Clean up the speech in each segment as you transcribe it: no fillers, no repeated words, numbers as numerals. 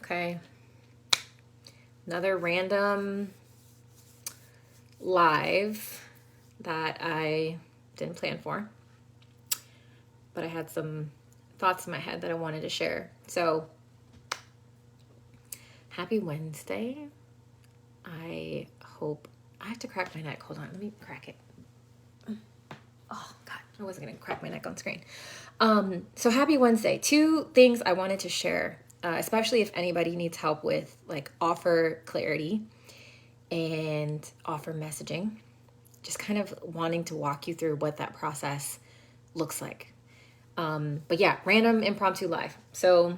Okay. Another random live that I didn't plan for, but I had some thoughts in my head that I wanted to share. So, happy Wednesday. I hope, I have to crack my neck. Hold on, let me crack it. Oh God, I wasn't gonna crack my neck on screen. So happy Wednesday. 2 things I wanted to share, especially if anybody needs help with like offer clarity and offer messaging. Just kind of wanting to walk you through what that process looks like. But yeah, random impromptu live. So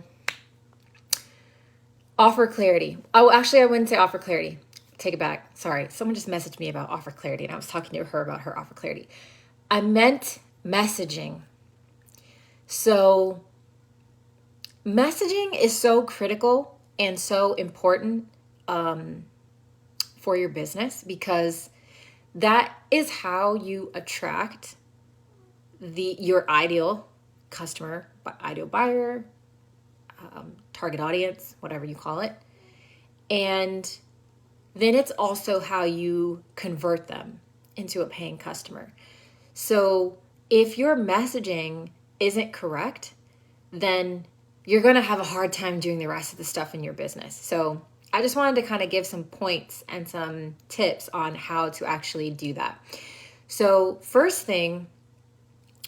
offer clarity. Oh, actually, I wouldn't say offer clarity. Take it back. Sorry. Someone just messaged me about offer clarity and I was talking to her about her offer clarity. I meant messaging. So messaging is so critical and so important for your business because that is how you attract your ideal customer, ideal buyer, target audience, whatever you call it. And then it's also how you convert them into a paying customer. So if your messaging isn't correct, then you're going to have a hard time doing the rest of the stuff in your business. So I just wanted to kind of give some points and some tips on how to actually do that. So first thing,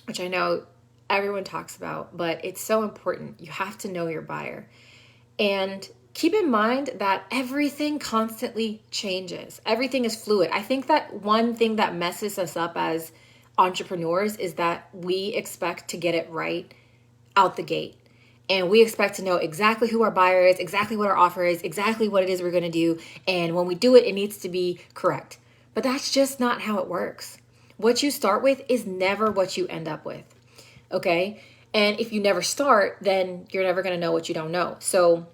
which I know everyone talks about, but it's so important. You have to know your buyer. And keep in mind that everything constantly changes. Everything is fluid. I think that one thing that messes us up as entrepreneurs is that we expect to get it right out the gate. And we expect to know exactly who our buyer is, exactly what our offer is, exactly what it is we're going to do. And when we do it, it needs to be correct. But that's just not how it works. What you start with is never what you end up with. Okay? And if you never start, then you're never going to know what you don't know. So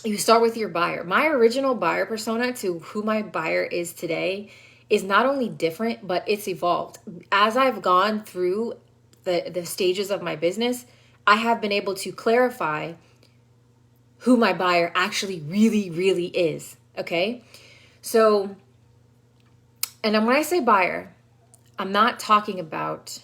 you start with your buyer. My original buyer persona to who my buyer is today is not only different, but it's evolved. As I've gone through the stages of my business, I have been able to clarify who my buyer actually really, really is. Okay? So, and then when I say buyer, I'm not talking about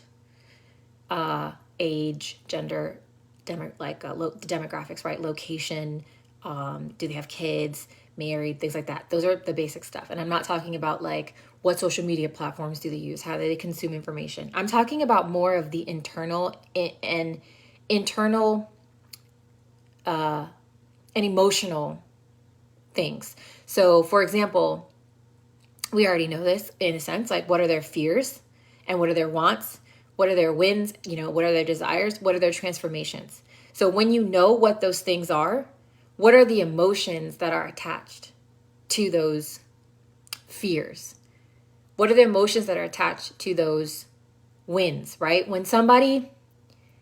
age, gender, demographics, right? Location, do they have kids, married, things like that. Those are the basic stuff. And I'm not talking about like what social media platforms do they use, how do they consume information. I'm talking about more of the internal and emotional things. So for example, we already know this in a sense, like what are their fears and what are their wants? What are their wins? What are their desires? What are their transformations? So when you know what those things are, what are the emotions that are attached to those fears? What are the emotions that are attached to those wins, right? When somebody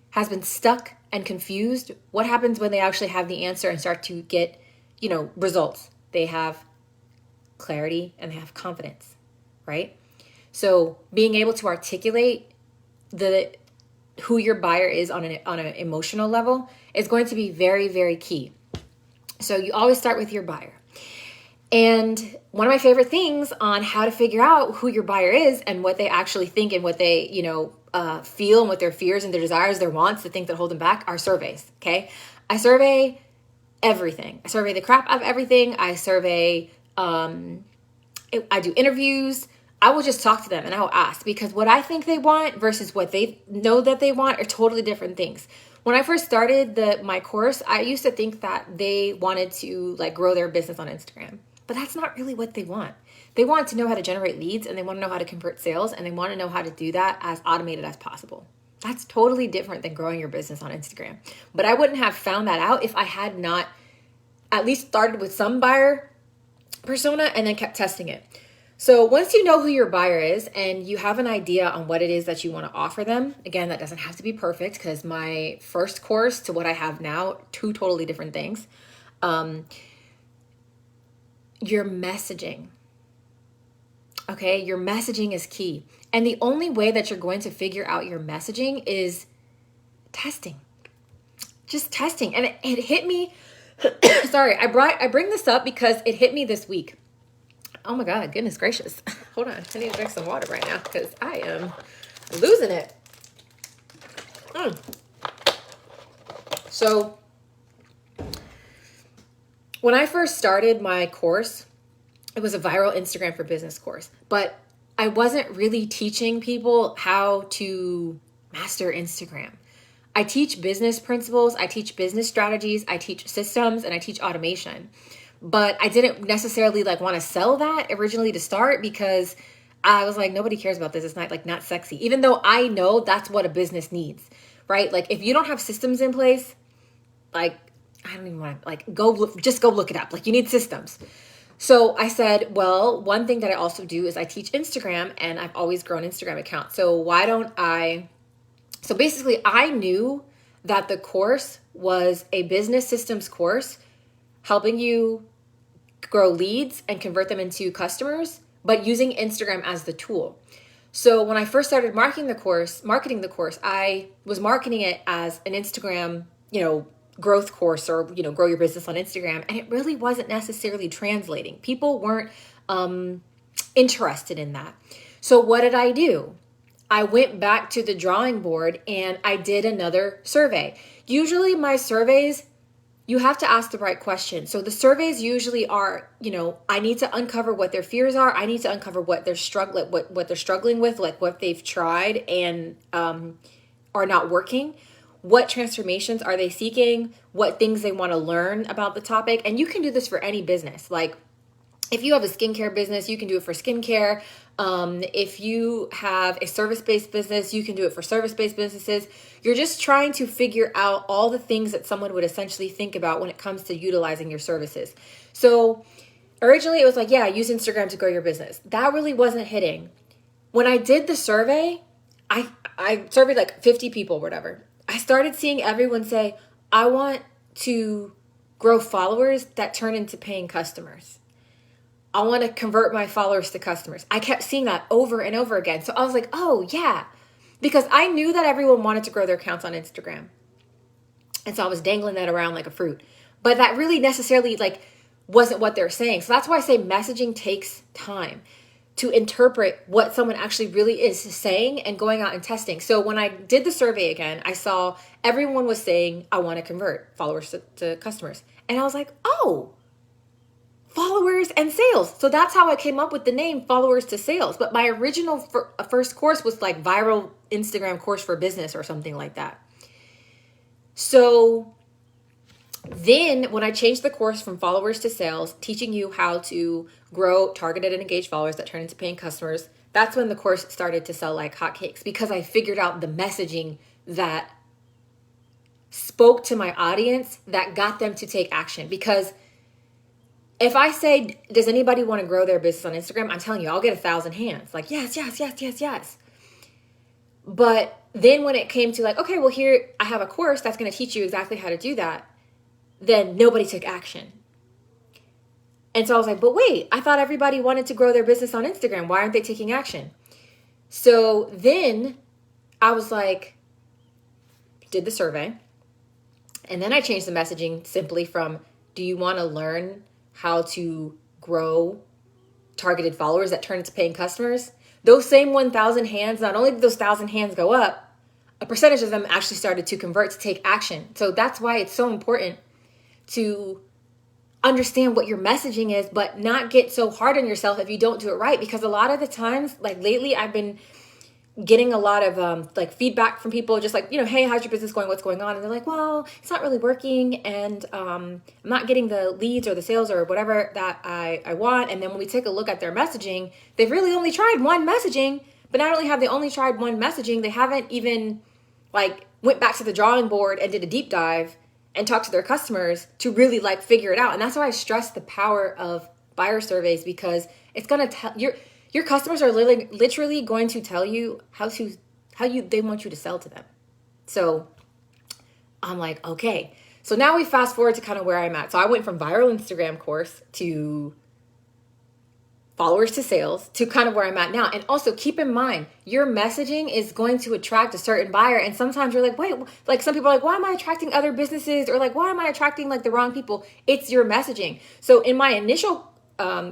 has been stuck and confused, what happens when they actually have the answer and start to get, results? They have clarity and they have confidence, right? So being able to articulate who your buyer is on an emotional level is going to be very, very key. So you always start with your buyer. And one of my favorite things on how to figure out who your buyer is and what they actually think and what they, feel and what their fears and their desires, their wants, the things that hold them back are surveys. Okay. I survey everything. I survey the crap out of everything. I survey, I do interviews. I will just talk to them and I will ask because what I think they want versus what they know that they want are totally different things. When I first started my course, I used to think that they wanted to like grow their business on Instagram, but that's not really what they want. They want to know how to generate leads and they want to know how to convert sales and they want to know how to do that as automated as possible. That's totally different than growing your business on Instagram. But I wouldn't have found that out if I had not at least started with some buyer persona and then kept testing it. So once you know who your buyer is and you have an idea on what it is that you want to offer them, again, that doesn't have to be perfect because my first course to what I have now, 2 totally different things. Your messaging. Okay, your messaging is key. And the only way that you're going to figure out your messaging is testing. Just testing. And it hit me Sorry, I bring this up because it hit me this week. Oh my God, goodness gracious. Hold on, I need to drink some water right now because I am losing it. So when I first started my course, it was a viral Instagram for business course, but I wasn't really teaching people how to master Instagram. I teach business principles, I teach business strategies, I teach systems, and I teach automation. But I didn't necessarily like want to sell that originally to start because I was like, nobody cares about this. It's not sexy. Even though I know that's what a business needs, right? Like if you don't have systems in place, like I don't even want to just go look it up. Like you need systems. So I said, well, one thing that I also do is I teach Instagram, and I've always grown Instagram accounts. So why don't I? So basically, I knew that the course was a business systems course helping you grow leads and convert them into customers, but using Instagram as the tool. So when I first started marketing the course, I was marketing it as an Instagram, growth course, or, grow your business on Instagram. And it really wasn't necessarily translating. People weren't interested in that. So what did I do? I went back to the drawing board and I did another survey. Usually my surveys, you have to ask the right question. So the surveys usually are, I need to uncover what their fears are. I need to uncover what they're struggling with, like what they've tried and are not working. What transformations are they seeking? What things they want to learn about the topic. And you can do this for any business. Like if you have a skincare business, you can do it for skincare. If you have a service-based business, you can do it for service-based businesses. You're just trying to figure out all the things that someone would essentially think about when it comes to utilizing your services. So originally it was like, yeah, use Instagram to grow your business. That really wasn't hitting. When I did the survey, I surveyed like 50 people, whatever. I started seeing everyone say, I want to grow followers that turn into paying customers. I want to convert my followers to customers. I kept seeing that over and over again. So I was like, oh yeah, because I knew that everyone wanted to grow their accounts on Instagram. And so I was dangling that around like a fruit. But that really necessarily wasn't what they're saying. So that's why I say messaging takes time to interpret what someone actually really is saying and going out and testing. So when I did the survey again, I saw everyone was saying, I want to convert followers to customers. And I was like, oh, followers and sales. So that's how I came up with the name Followers to Sales. But my original first course was like viral Instagram course for business or something like that. So then when I changed the course from followers to sales, teaching you how to grow targeted and engaged followers that turn into paying customers, that's when the course started to sell like hotcakes because I figured out the messaging that spoke to my audience that got them to take action. Because if I say, does anybody want to grow their business on Instagram? I'm telling you, I'll get 1,000 hands. Like, yes, yes, yes, yes, yes. But then when it came to like, okay, well here, I have a course that's going to teach you exactly how to do that. Then nobody took action. And so I was like, but wait, I thought everybody wanted to grow their business on Instagram. Why aren't they taking action? So then I was like, did the survey. And then I changed the messaging simply from, do you want to learn how to grow targeted followers that turn into paying customers? Those same 1,000 hands, not only did those 1,000 hands go up, a percentage of them actually started to convert to take action. So that's why it's so important to understand what your messaging is, but not get so hard on yourself if you don't do it right. Because a lot of the times, like lately, I've been getting a lot of feedback from people just like, hey, how's your business going? What's going on? And they're like, well, it's not really working. And I'm not getting the leads or the sales or whatever that I want. And then when we take a look at their messaging, they've really only tried one messaging. But not only have they only tried one messaging, they haven't even went back to the drawing board and did a deep dive and talked to their customers to really figure it out. And that's why I stress the power of buyer surveys, because it's going to tell your customers are literally going to tell you how they want you to sell to them. So I'm like, okay. So now we fast forward to kind of where I'm at. So I went from viral Instagram course to followers to sales to kind of where I'm at now. And also keep in mind, your messaging is going to attract a certain buyer. And sometimes you're like, wait, like some people are like, why am I attracting other businesses? Or like, why am I attracting like the wrong people? It's your messaging. So in my initial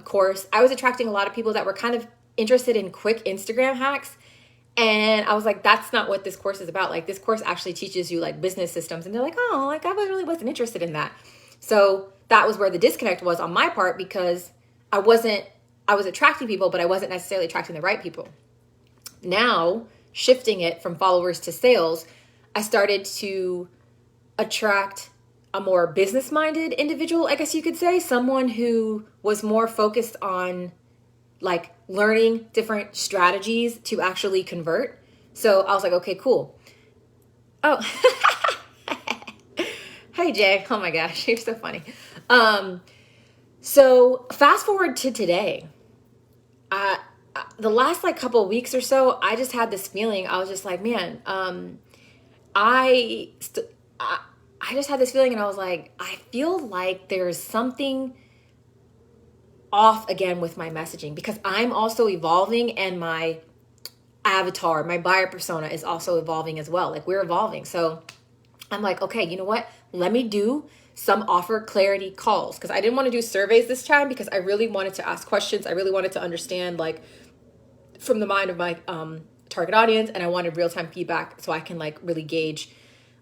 course, I was attracting a lot of people that were kind of interested in quick Instagram hacks. And I was like, that's not what this course is about. Like, this course actually teaches you like business systems. And they're like, oh, like I really wasn't interested in that. So that was where the disconnect was on my part, because I was attracting people, but I wasn't necessarily attracting the right people. Now, shifting it from followers to sales, I started to attract a more business-minded individual, I guess you could say, someone who was more focused on like learning different strategies to actually convert. So I was like, okay, cool. Oh, hey Jay. Oh my gosh, you're so funny. So fast forward to today. The last like couple of weeks or so, I just had this feeling. I was just like, man, I just had this feeling, and I was like, I feel like there's something off again with my messaging, because I'm also evolving, and my avatar, my buyer persona is also evolving as well. Like, we're evolving. So I'm like, okay, you know what? Let me do some offer clarity calls, because I didn't want to do surveys this time, because I really wanted to ask questions. I really wanted to understand like from the mind of my target audience, and I wanted real-time feedback so I can like really gauge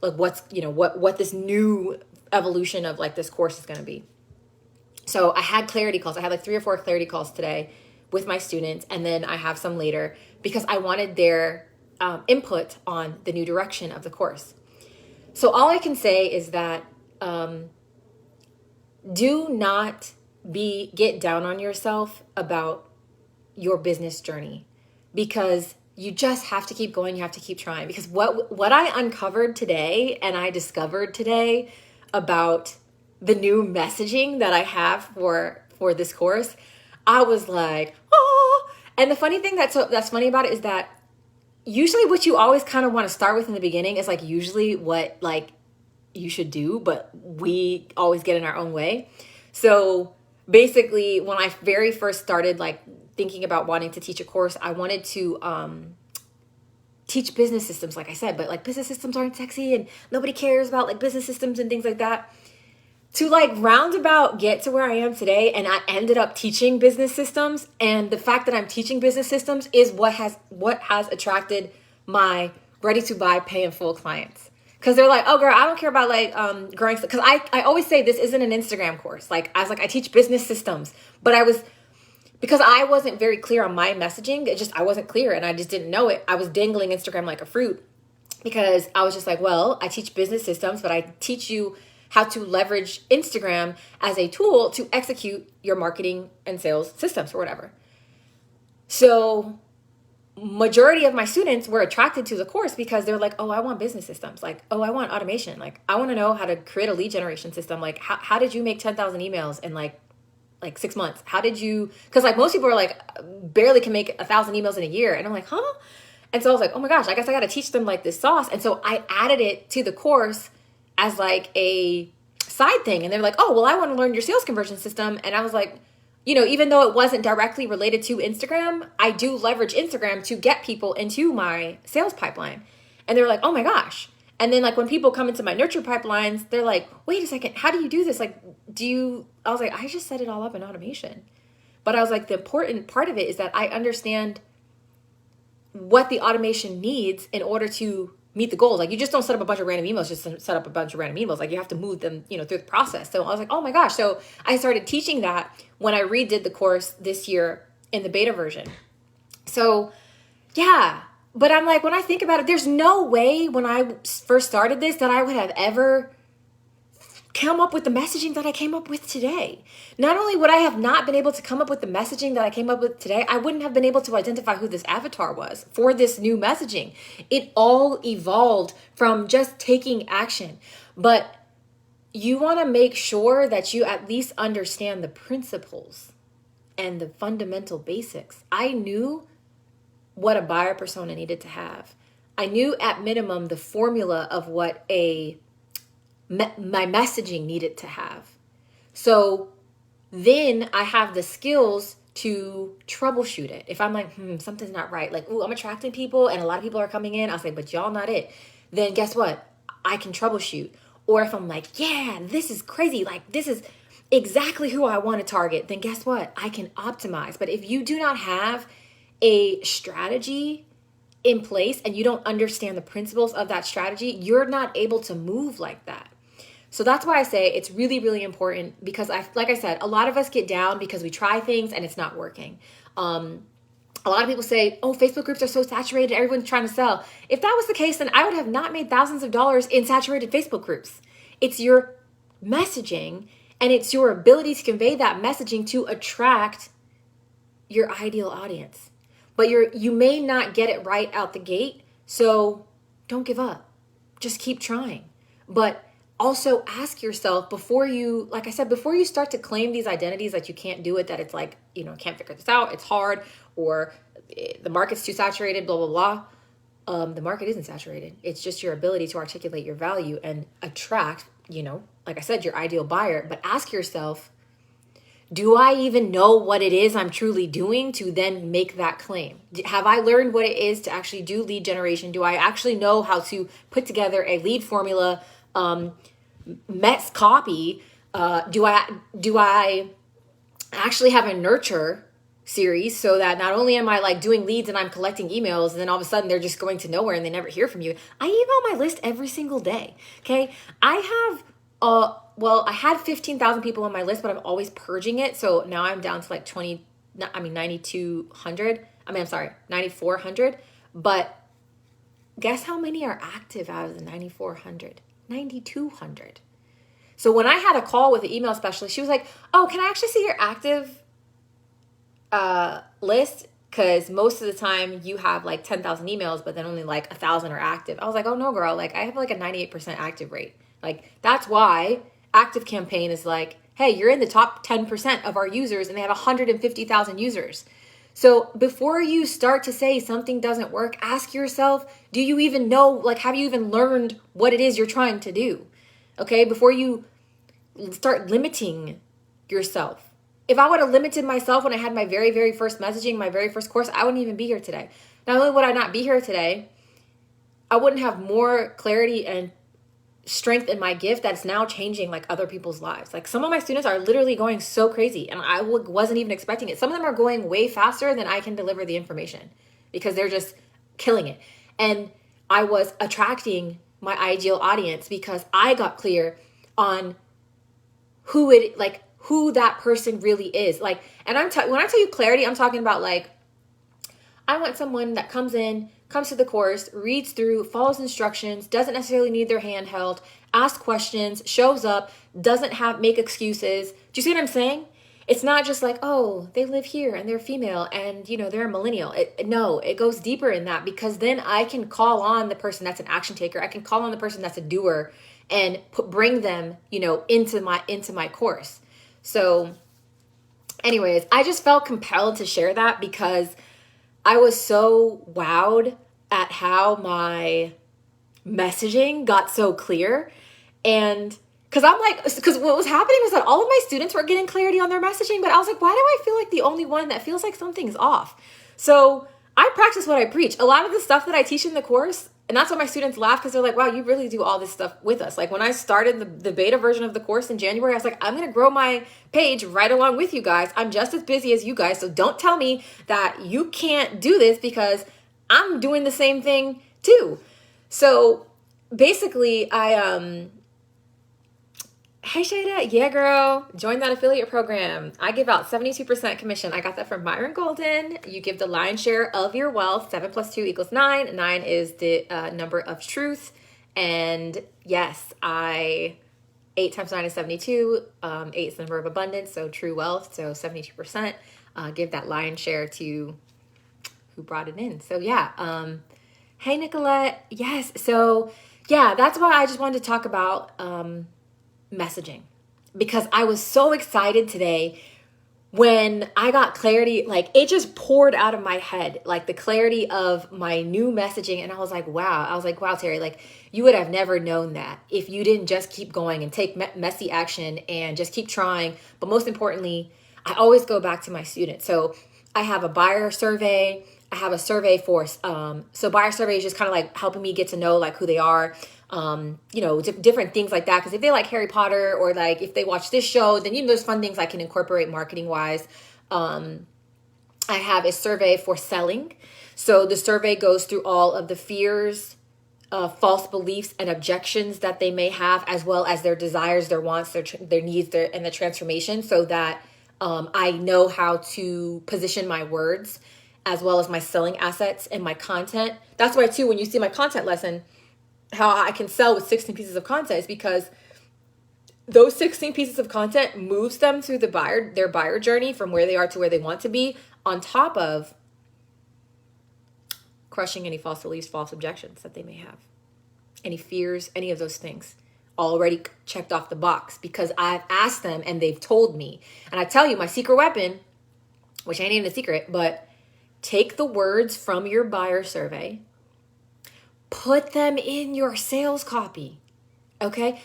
like what's, you know, what this new evolution of like this course is going to be. So I had clarity calls. I had like 3 or 4 clarity calls today with my students, and then I have some later, because I wanted their input on the new direction of the course. So all I can say is that do not get down on yourself about your business journey, because you just have to keep going. You have to keep trying, because what I uncovered today and I discovered today about the new messaging that I have for this course, I was like, oh. And the funny thing that's funny about it is that usually what you always kind of want to start with in the beginning is like usually what like you should do, but we always get in our own way. So basically, when I very first started like thinking about wanting to teach a course, I wanted to teach business systems, like I said, but like business systems aren't sexy and nobody cares about like business systems and things like that. To like roundabout get to where I am today, and I ended up teaching business systems, and the fact that I'm teaching business systems is what has attracted my ready to buy, pay in full clients. Because they're like, oh girl, I don't care about like growing, because I always say this isn't an Instagram course. Like I was like, I teach business systems, but because I wasn't very clear on my messaging, I wasn't clear, and I just didn't know it. I was dangling Instagram like a fruit, because I was just like, well, I teach business systems, but I teach you how to leverage Instagram as a tool to execute your marketing and sales systems or whatever. So majority of my students were attracted to the course because they're like, oh, I want business systems. Like, oh, I want automation. Like, I want to know how to create a lead generation system. Like, how did you make 10,000 emails in like 6 months? How did you, because like most people are like barely can make 1,000 emails in a year. And I'm like, huh? And so I was like, oh my gosh, I guess I got to teach them like this sauce. And so I added it to the course as like a side thing. And they're like, oh, well, I want to learn your sales conversion system. And I was like, you know, even though it wasn't directly related to Instagram, I do leverage Instagram to get people into my sales pipeline. And they're like, oh my gosh. And then like when people come into my nurture pipelines, they're like, wait a second, how do you do this? Like, I was like, I just set it all up in automation. But I was like, the important part of it is that I understand what the automation needs in order to meet the goals. Like, you just don't set up a bunch of random emails, just set up a bunch of random emails. Like, you have to move them, you know, through the process. So I was like, oh my gosh. So I started teaching that when I redid the course this year in the beta version. So yeah, but I'm like, when I think about it, there's no way when I first started this that I would have ever come up with the messaging that I came up with today. Not only would I have not been able to come up with the messaging that I came up with today, I wouldn't have been able to identify who this avatar was for this new messaging. It all evolved from just taking action. But you want to make sure that you at least understand the principles and the fundamental basics. I knew what a buyer persona needed to have. I knew at minimum the formula of what my messaging needed to have. So then I have the skills to troubleshoot it. If I'm like, something's not right, like, ooh, I'm attracting people and a lot of people are coming in, I'll say, but y'all not it. Then guess what? I can troubleshoot. Or if I'm like, yeah, this is crazy, like this is exactly who I want to target, then guess what? I can optimize. But if you do not have a strategy in place and you don't understand the principles of that strategy, you're not able to move like that. So that's why I say it's really, really important, because like I said, a lot of us get down because we try things and it's not working. A lot of people say, oh, Facebook groups are so saturated, everyone's trying to sell. If that was the case, then I would have not made thousands of dollars in saturated Facebook groups. It's your messaging and it's your ability to convey that messaging to attract your ideal audience. But you may not get it right out the gate, so don't give up. Just keep trying. But also ask yourself before you, like I said, before you start to claim these identities that you can't do it, that it's like, can't figure this out, it's hard, or the market's too saturated, blah, blah, blah. The market isn't saturated. It's just your ability to articulate your value and attract, like I said, your ideal buyer. But ask yourself, do I even know what it is I'm truly doing to then make that claim? Have I learned what it is to actually do lead generation? Do I actually know how to put together a lead formula, Mets copy? Do I actually have a nurture series so that not only am I like doing leads and I'm collecting emails and then all of a sudden they're just going to nowhere and they never hear from you? I email my list every single day. Okay. I have, I had 15,000 people on my list, but I'm always purging it. So now I'm down to like 9,200. I'm sorry, 9,400. But guess how many are active out of the 9,400? 9,200. So when I had a call with the email specialist, she was like, oh, can I actually see your active list? Because most of the time you have like 10,000 emails, but then only like 1,000 are active. I was like, oh no, girl, like I have like a 98% active rate. Like that's why Active Campaign is like, hey, you're in the top 10% of our users and they have 150,000 users. So before you start to say something doesn't work, ask yourself, do you even know, like, have you even learned what it is you're trying to do? Okay, before you start limiting yourself. If I would have limited myself when I had my very, very first messaging, my very first course, I wouldn't even be here today. Not only would I not be here today, I wouldn't have more clarity and strength in my gift that's now changing like other people's lives. Like some of my students are literally going so crazy and I wasn't even expecting it. Some of them are going way faster than I can deliver the information because they're just killing it. And I was attracting my ideal audience because I got clear on who that person really is. Like, and when I tell you clarity, I'm talking about like, I want someone that comes to the course, reads through, follows instructions, doesn't necessarily need their hand held, asks questions, shows up, doesn't make excuses. Do you see what I'm saying? It's not just like, oh, they live here and they're female and, they're a millennial. No, it goes deeper in that, because then I can call on the person that's an action taker. I can call on the person that's a doer and bring them, into my course. So anyways, I just felt compelled to share that because I was so wowed at how my messaging got so clear. And because what was happening was that all of my students were getting clarity on their messaging, but I was like, why do I feel like the only one that feels like something's off? So I practice what I preach. A lot of the stuff that I teach in the course, and that's why my students laugh, because they're like, wow, you really do all this stuff with us. Like when I started the beta version of the course in January, I was like, I'm going to grow my page right along with you guys. I'm just as busy as you guys. So don't tell me that you can't do this because I'm doing the same thing too. So basically hey Shada, yeah girl, join that affiliate program. I give out 72% commission. I got that from Myron Golden. You give the lion's share of your wealth. 7 + 2 = 9. 9 is the number of truth. And yes, 8 × 9 is 72. 8 is the number of abundance, so true wealth. So 72%. Give that lion's share to who brought it in. So yeah. Hey Nicolette. Yes. So yeah, that's why I just wanted to talk about messaging, because I was so excited today when I got clarity. Like it just poured out of my head, like the clarity of my new messaging. And I was like, wow, Terry, like you would have never known that if you didn't just keep going and take messy action and just keep trying. But most importantly, I always go back to my students. So I have a buyer survey. I have a survey for, so buyer survey is just kind of like helping me get to know like who they are, different things like that. Because if they like Harry Potter or like if they watch this show, then, there's fun things I can incorporate marketing wise. I have a survey for selling. So the survey goes through all of the fears, false beliefs and objections that they may have, as well as their desires, their wants, their needs, and the transformation, so that I know how to position my words as well as my selling assets and my content. That's why too, when you see my content lesson, how I can sell with 16 pieces of content is because those 16 pieces of content moves them through their buyer journey from where they are to where they want to be, on top of crushing any false beliefs, false objections that they may have, any fears, any of those things already checked off the box because I've asked them and they've told me. And I tell you, my secret weapon, which ain't even a secret, but take the words from your buyer survey, put them in your sales copy. Okay?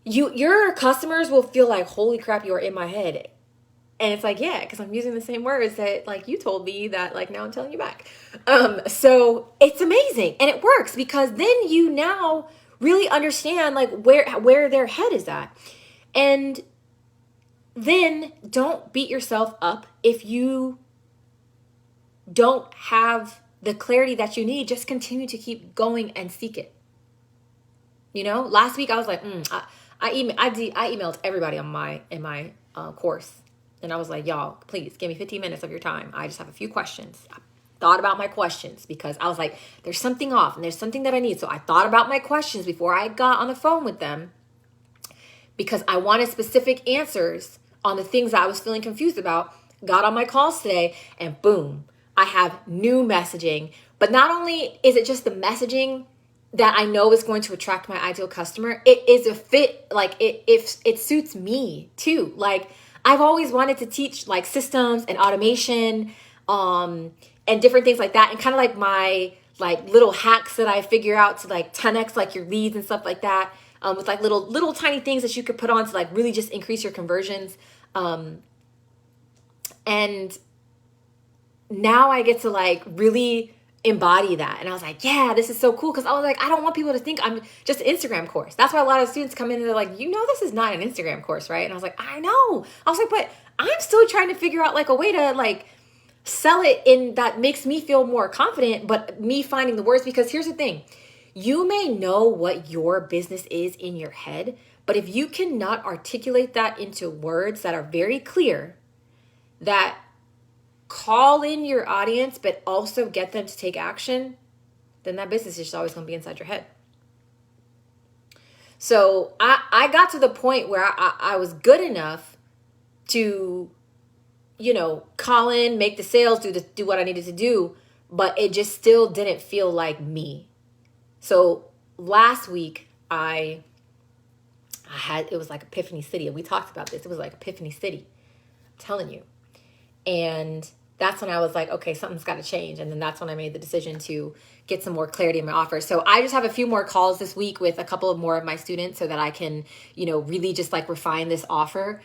Your customers will feel like, holy crap, you're in my head. And it's like, yeah, because I'm using the same words that like you told me that like now I'm telling you back. So it's amazing. And it works because then you now really understand like where their head is at. And then don't beat yourself up if you don't have the clarity that you need. Just continue to keep going and seek it. Last week I was like, I emailed everybody in my course. And I was like, y'all, please give me 15 minutes of your time. I just have a few questions. I thought about my questions because I was like, there's something off and there's something that I need. So I thought about my questions before I got on the phone with them because I wanted specific answers on the things that I was feeling confused about. Got on my calls today and boom, I have new messaging. But not only is it just the messaging that I know is going to attract my ideal customer, it is a fit, like it suits me too. Like I've always wanted to teach like systems and automation, and different things like that. And kind of like my like little hacks that I figure out to like 10x like your leads and stuff like that. With like little tiny things that you could put on to like really just increase your conversions. And now I get to like really embody that. And I was like, yeah, this is so cool. Cause I was like, I don't want people to think I'm just an Instagram course. That's why a lot of students come in and they're like, this is not an Instagram course, right? And I was like, I know. I was like, but I'm still trying to figure out like a way to like sell it in that makes me feel more confident, but me finding the words, because here's the thing. You may know what your business is in your head, but if you cannot articulate that into words that are very clear, that call in your audience, but also get them to take action, then that business is just always going to be inside your head. So I got to the point where I was good enough to, call in, make the sales, do what I needed to do, but it just still didn't feel like me. So last week it was like Epiphany City, and we talked about this. It was like Epiphany City, I'm telling you. And that's when I was like, okay, something's got to change. And then that's when I made the decision to get some more clarity in my offer. So I just have a few more calls this week with a couple of more of my students so that I can, really just like refine this offer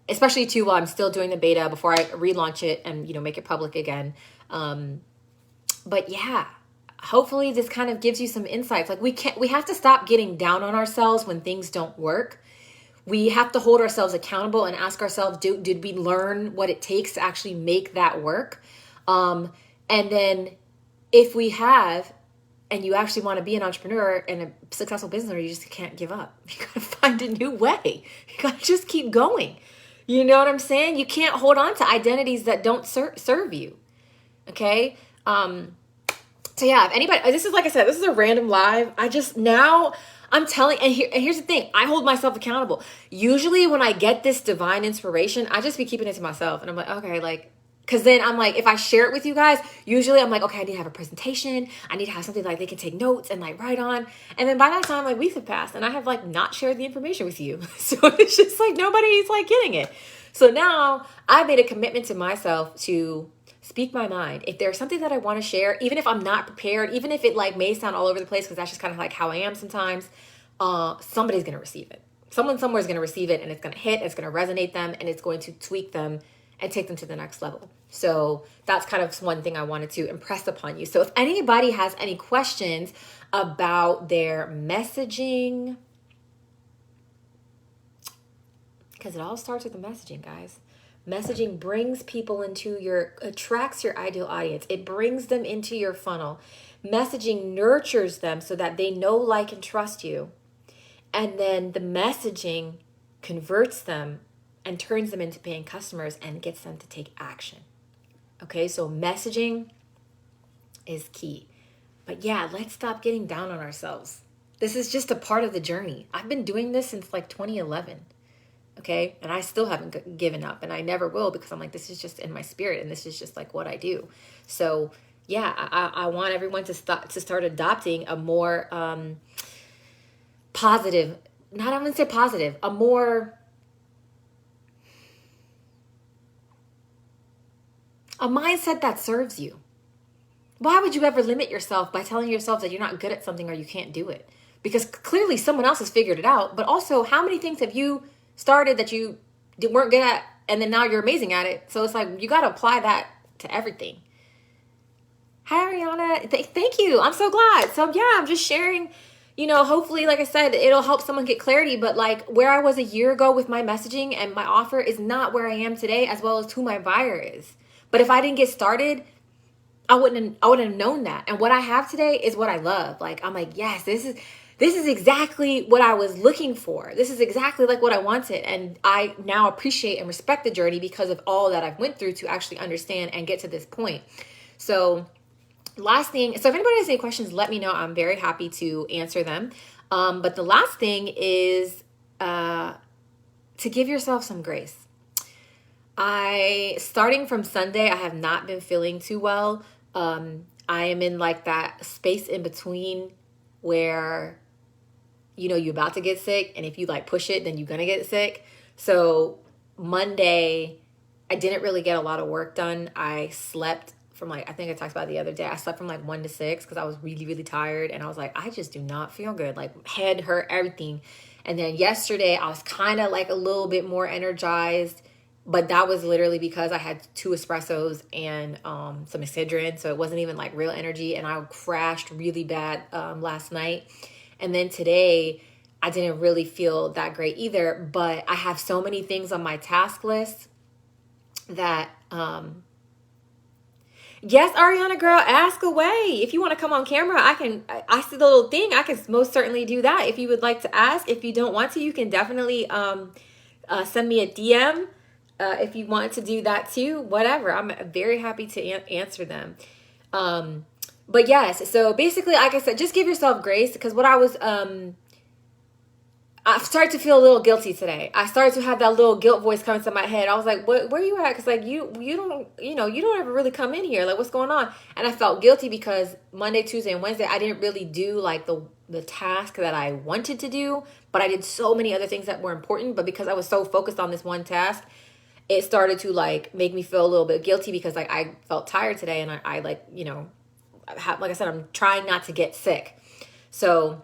especially too while I'm still doing the beta before I relaunch it and, make it public again. But yeah, hopefully this kind of gives you some insights. Like we have to stop getting down on ourselves when things don't work. We have to hold ourselves accountable and ask ourselves, did we learn what it takes to actually make that work? And then if we have, and you actually want to be an entrepreneur and a successful business owner, you just can't give up. You got to find a new way. You got to just keep going. You know what I'm saying? You can't hold on to identities that don't serve you. Okay? So yeah, if anybody, this is like I said, this is a random live. I'm telling, and here's the thing, I hold myself accountable. Usually when I get this divine inspiration, I just be keeping it to myself. And I'm like, okay, like, because then I'm like, if I share it with you guys, usually I'm like, okay, I need to have a presentation. I need to have something like they can take notes and like write on. And then by that time, like weeks have passed and I have like not shared the information with you. So it's just like nobody's like getting it. So now I made a commitment to myself to speak my mind. If there's something that I want to share, even if I'm not prepared, even if it like may sound all over the place, because that's just kind of like how I am sometimes, somebody's going to receive it. Someone somewhere is going to receive it, and it's going to hit, it's going to resonate them, and it's going to tweak them and take them to the next level. So that's kind of one thing I wanted to impress upon you. So if anybody has any questions about their messaging, because it all starts with the messaging, guys. Messaging brings people attracts your ideal audience. It brings them into your funnel. Messaging nurtures them so that they know, like, and trust you. And then the messaging converts them and turns them into paying customers and gets them to take action. Okay, so messaging is key. But yeah, let's stop getting down on ourselves. This is just a part of the journey. I've been doing this since like 2011. Okay, and I still haven't given up, and I never will, because I'm like, this is just in my spirit, and this is just like what I do. So yeah, I want everyone to start adopting a more positive, not even say positive, a mindset that serves you. Why would you ever limit yourself by telling yourself that you're not good at something or you can't do it? Because clearly someone else has figured it out. But also, how many things have you started that you weren't good at, and then now you're amazing at it? So it's like, you got to apply that to everything. Hi, Ariana. Thank you. I'm so glad. So yeah, I'm just sharing, hopefully, like I said, it'll help someone get clarity. But like, where I was a year ago with my messaging and my offer is not where I am today, as well as who my buyer is. But if I didn't get started, I wouldn't have known that. And what I have today is what I love. Like, I'm like, yes, this is exactly what I was looking for. This is exactly like what I wanted. And I now appreciate and respect the journey because of all that I've went through to actually understand and get to this point. So last thing, so if anybody has any questions, let me know. I'm very happy to answer them. But the last thing is to give yourself some grace. Starting from Sunday, I have not been feeling too well. I am in like that space in between where, you're about to get sick, and if you like push it, then you're going to get sick. So Monday, I didn't really get a lot of work done. I slept from I think I talked about it the other day. I slept from 1 to 6 because I was really, really tired. And I was like, I just do not feel good. Like, head hurt, everything. And then yesterday, I was kind of like a little bit more energized. But that was literally because I had 2 espressos and some Excedrin. So it wasn't even like real energy. And I crashed really bad last night. And then today, I didn't really feel that great either. But I have so many things on my task list that, yes, Ariana girl, ask away. If you want to come on camera, I see the little thing. I can most certainly do that. If you would like to ask, if you don't want to, you can definitely send me a DM. If you want to do that too, whatever. I'm very happy to answer them. But yes, so basically, like I said, just give yourself grace, because what I started to feel a little guilty today. I started to have that little guilt voice come into my head. I was like, where are you at? Because like you don't ever really come in here. Like, what's going on? And I felt guilty because Monday, Tuesday, and Wednesday, I didn't really do like the task that I wanted to do, but I did so many other things that were important. But because I was so focused on this one task, it started to like make me feel a little bit guilty, because like I felt tired today, and I like, like I said, I'm trying not to get sick. So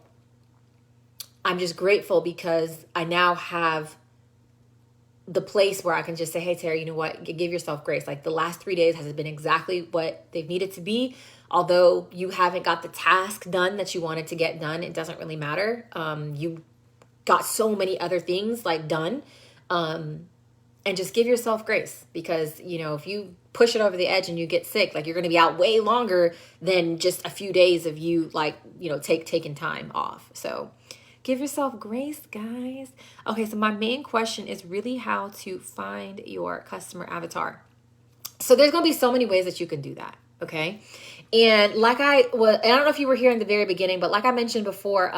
I'm just grateful because I now have the place where I can just say, hey, Terry, you know what? Give yourself grace. Like, the last 3 days has been exactly what they've needed to be. Although you haven't got the task done that you wanted to get done, it doesn't really matter. You got so many other things like done. And just give yourself grace, because, if you push it over the edge and you get sick, like, you're going to be out way longer than just a few days of you taking time off. So give yourself grace, guys. Okay, so my main question is really how to find your customer avatar. So there's going to be so many ways that you can do that. Okay. And I don't know if you were here in the very beginning, but like I mentioned before,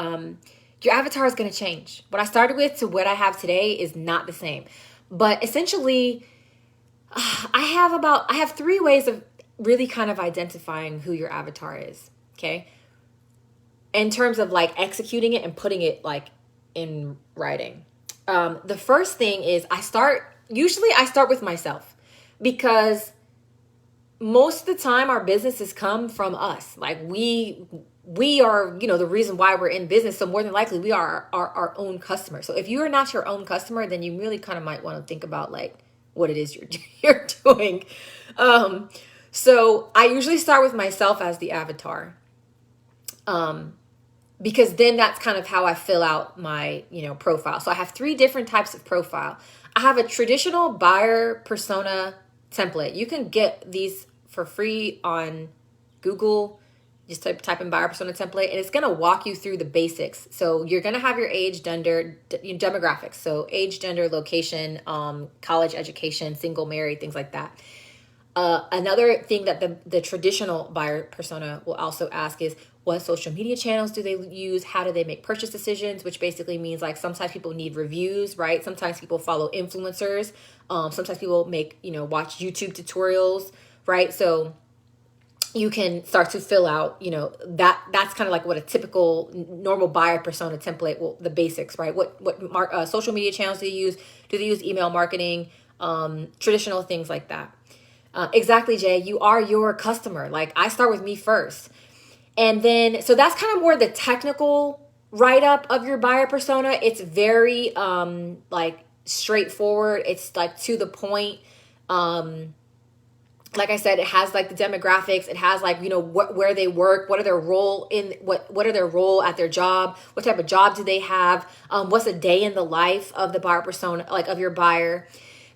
your avatar is going to change. What I started with to what I have today is not the same. But essentially, I have 3 ways of really kind of identifying who your avatar is, okay? In terms of like executing it and putting it like in writing. The first thing is I start with myself, because most of the time our businesses come from us. Like, we we are, the reason why we're in business. So more than likely we are our own customer. So if you are not your own customer, then you really kind of might want to think about like what it is you're doing. So I usually start with myself as the avatar. Because then that's kind of how I fill out my, profile. So I have 3 different types of profile. I have a traditional buyer persona template. You can get these for free on Google. Just type in buyer persona template, and it's going to walk you through the basics. So you're going to have your age, gender, demographics. So age, gender, location, college education, single, married, things like that. Another thing that the traditional buyer persona will also ask is, what social media channels do they use? How do they make purchase decisions? Which basically means like sometimes people need reviews, right? Sometimes people follow influencers. Sometimes people watch YouTube tutorials, right? So you can start to fill out, that's kind of like what a typical normal buyer persona template will, the basics, right? What social media channels do they use? Do they use email marketing? Traditional things like that. Exactly, Jay. You are your customer. Like I start with me first. And then, so that's kind of more the technical write-up of your buyer persona. It's very like straightforward. It's like to the point. Like I said, it has like the demographics. It has like, where they work, what are their role in what are their role at their job? What type of job do they have? What's a day in the life of the buyer persona, like of your buyer?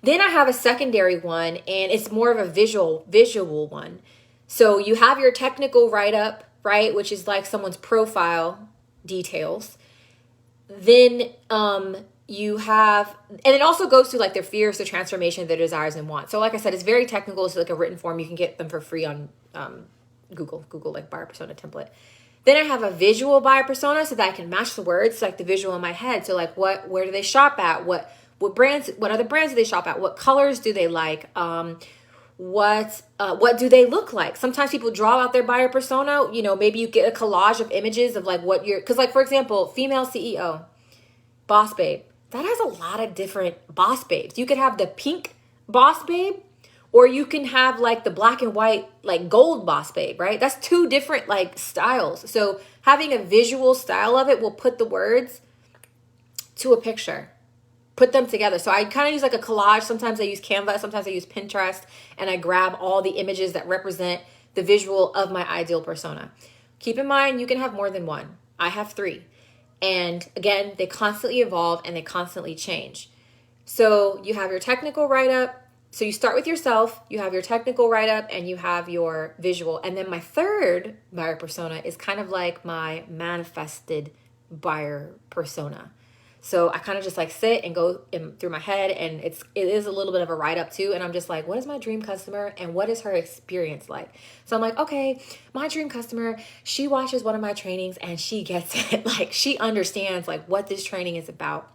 Then I have a secondary one, and it's more of a visual one. So you have your technical write-up, right, which is like someone's profile details. Then you have, and it also goes through like their fears, their transformation, their desires and wants. So like I said, it's very technical. It's like a written form. You can get them for free on Google like buyer persona template. Then I have a visual buyer persona so that I can match the words, like the visual in my head. So like where do they shop at? What other brands do they shop at? What colors do they like? What do they look like? Sometimes people draw out their buyer persona. Maybe you get a collage of images of like because like, for example, female CEO, boss babe, that has a lot of different boss babes. You could have the pink boss babe, or you can have like the black and white, like gold boss babe, right? That's 2 different like styles. So having a visual style of it will put the words to a picture. Put them together. So I kind of use like a collage. Sometimes I use Canva, sometimes I use Pinterest, and I grab all the images that represent the visual of my ideal persona. Keep in mind, you can have more than one. I have 3. And again, they constantly evolve and they constantly change. So you have your technical write-up. So you start with yourself, you have your technical write-up, and you have your visual. And then my third buyer persona is kind of like my manifested buyer persona. So I kind of just like sit and go through my head, and it is a little bit of a write up too. And I'm just like, what is my dream customer and what is her experience like? So I'm like, okay, my dream customer, she watches one of my trainings and she gets it. Like she understands like what this training is about.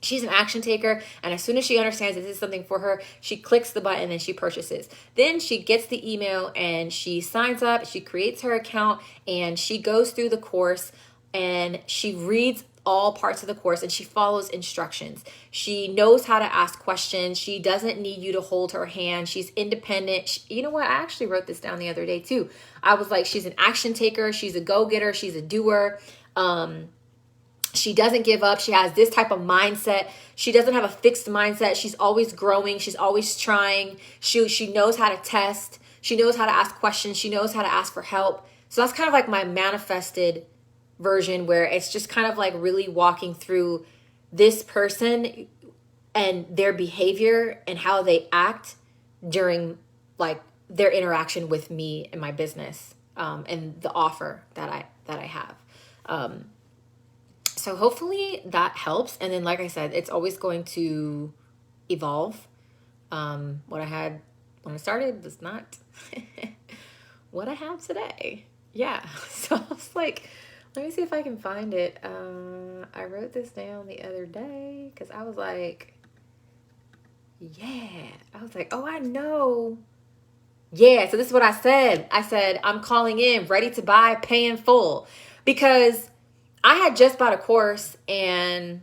She's an action taker, and as soon as she understands this is something for her, she clicks the button and she purchases. Then she gets the email and she signs up, she creates her account, and she goes through the course and she reads all parts of the course and she follows instructions. She knows how to ask questions. She doesn't need you to hold her hand. She's independent. You know what? I actually wrote this down the other day too. I was like, she's an action taker. She's a go-getter. She's a doer. She doesn't give up. She has this type of mindset. She doesn't have a fixed mindset. She's always growing. She's always trying. She knows how to test. She knows how to ask questions. She knows how to ask for help. So that's kind of like my manifested version, where it's just kind of like really walking through this person and their behavior and how they act during like their interaction with me and my business, and the offer that I have. So hopefully that helps. And then, like I said, it's always going to evolve. What I had when I started was not what I have today. Yeah. So I was like, let me see if I can find it. I wrote this down the other day because I was like, oh, I know. Yeah, so this is what I said. I said, I'm calling in, ready to buy, pay in full. Because I had just bought a course and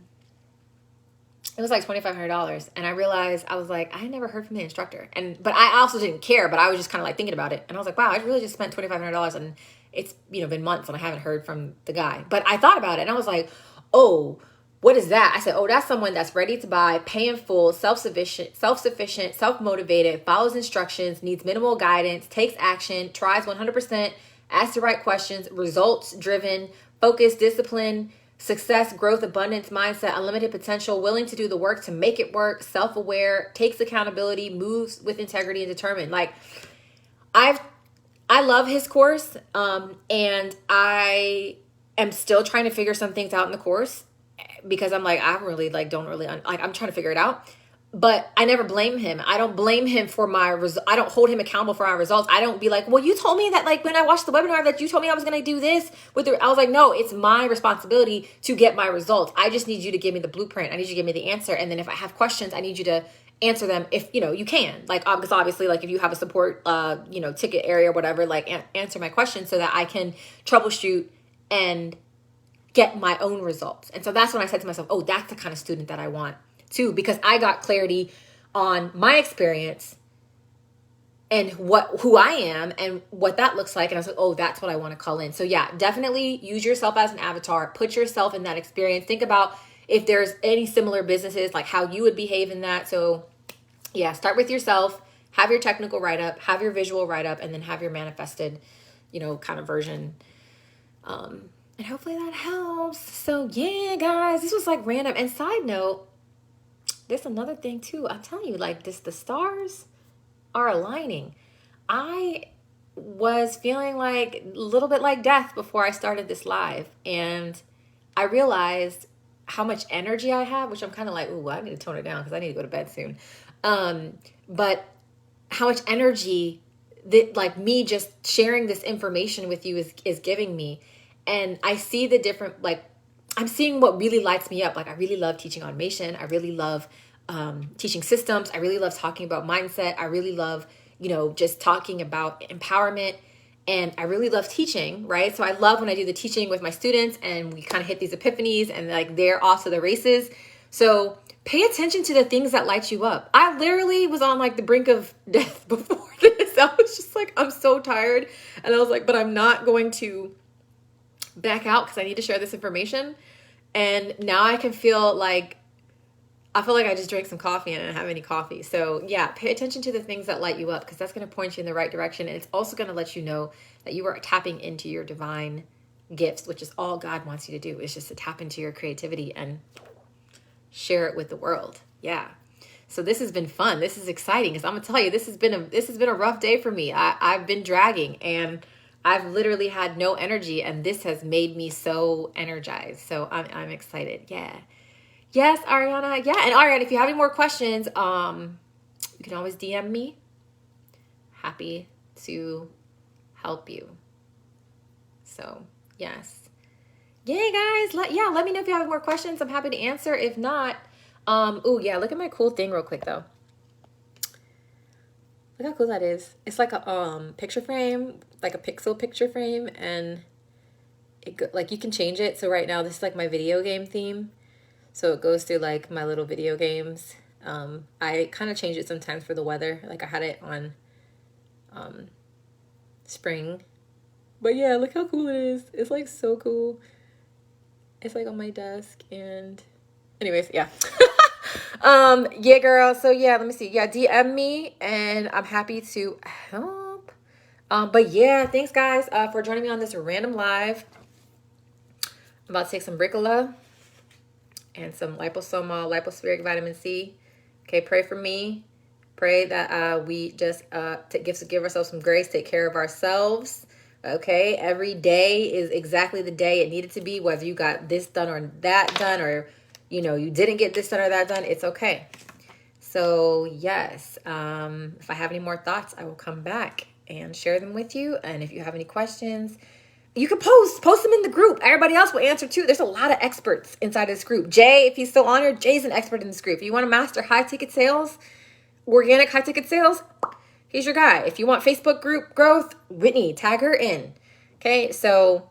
it was like $2,500. And I realized, I was like, I had never heard from the instructor. But I also didn't care, but I was just kind of like thinking about it. And I was like, wow, I really just spent $2,500 it's, been months and I haven't heard from the guy. But I thought about it and I was like, oh, what is that? I said, oh, that's someone that's ready to buy, pay in full, self-sufficient, self-motivated, follows instructions, needs minimal guidance, takes action, tries 100%, asks the right questions, results driven, focus, discipline, success, growth, abundance, mindset, unlimited potential, willing to do the work to make it work, self-aware, takes accountability, moves with integrity and determined. Like, I love his course, and I am still trying to figure some things out in the course because I'm like, I really don't really, I'm trying to figure it out. But I never blame him. I don't blame him for my I don't hold him accountable for my results. I don't be like, well, you told me that when I watched the webinar that you told me I was going to do this I was like, no, it's my responsibility to get my results. I just need you to give me the blueprint. I need you to give me the answer. And then if I have questions, I need you to answer them if, you can. Because obviously, if you have a support, ticket area or whatever, answer my questions so that I can troubleshoot and get my own results. And so that's when I said to myself, oh, that's the kind of student that I want too, because I got clarity on my experience and who I am and what that looks like. And I was like, oh, that's what I want to call in. So yeah, definitely use yourself as an avatar, put yourself in that experience. Think about if there's any similar businesses, like how you would behave in that. So yeah, start with yourself, have your technical write-up, have your visual write-up, and then have your manifested, kind of version. And hopefully that helps. So yeah, guys, this was random. And side note, there's another thing too. I'm telling you, the stars are aligning. I was feeling a little bit like death before I started this live. And I realized how much energy I have, which I'm kind of like, ooh, I need to tone it down because I need to go to bed soon. But how much energy that me just sharing this information with you is giving me. And I see the different, I'm seeing what really lights me up. I really love teaching automation. I really love teaching systems. I really love talking about mindset. I really love, just talking about empowerment. And I really love teaching, right? So I love when I do the teaching with my students and we kind of hit these epiphanies and they're off to the races. So pay attention to the things that light you up. I literally was on the brink of death before this. I was just I'm so tired. And I was like, but I'm not going to back out because I need to share this information. And now I can feel I feel like I just drank some coffee and I didn't have any coffee. So yeah, pay attention to the things that light you up because that's going to point you in the right direction. And it's also going to let you know that you are tapping into your divine gifts, which is all God wants you to do, is just to tap into your creativity and share it with the world. Yeah. So this has been fun. This is exciting because I'm going to tell you, this has been a rough day for me. I've been dragging and I've literally had no energy, and this has made me so energized. So I'm excited. Yeah. Yes, Ariana. Yeah. And Ariana, if you have any more questions, you can always DM me. Happy to help you. So yes. Yay, guys. Let me know if you have more questions. I'm happy to answer. If not, oh yeah, look at my cool thing real quick though. Look how cool that is. It's like a picture frame, like a pixel picture frame, and it you can change it. So right now this is my video game theme. So it goes through my little video games. I kind of change it sometimes for the weather. I had it on spring. But yeah, look how cool it is. It's so cool. It's on my desk and anyways, yeah. Yeah, girl. So yeah, let me see. Yeah, DM me and I'm happy to help. But yeah, thanks guys for joining me on this random live. I'm about to take some Bricola and some liposomal lipospheric vitamin C. Okay, pray for me. Pray that we just give ourselves some grace, take care of ourselves. Okay, every day is exactly the day it needed to be, whether you got this done or that done, or you didn't get this done or that done. It's okay. So yes, if I have any more thoughts, I will come back and share them with you. And if you have any questions, you can post them in the group. Everybody else will answer too. There's a lot of experts inside this group. Jay, if he's still on here, Jay's an expert in this group. If you want to master high ticket sales, organic high ticket sales, he's your guy. If you want Facebook group growth, Whitney, tag her in. Okay, so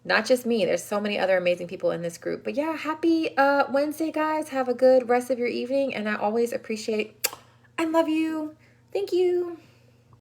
not just me. There's so many other amazing people in this group. But yeah, happy Wednesday, guys. Have a good rest of your evening. And I always appreciate, I love you. Thank you.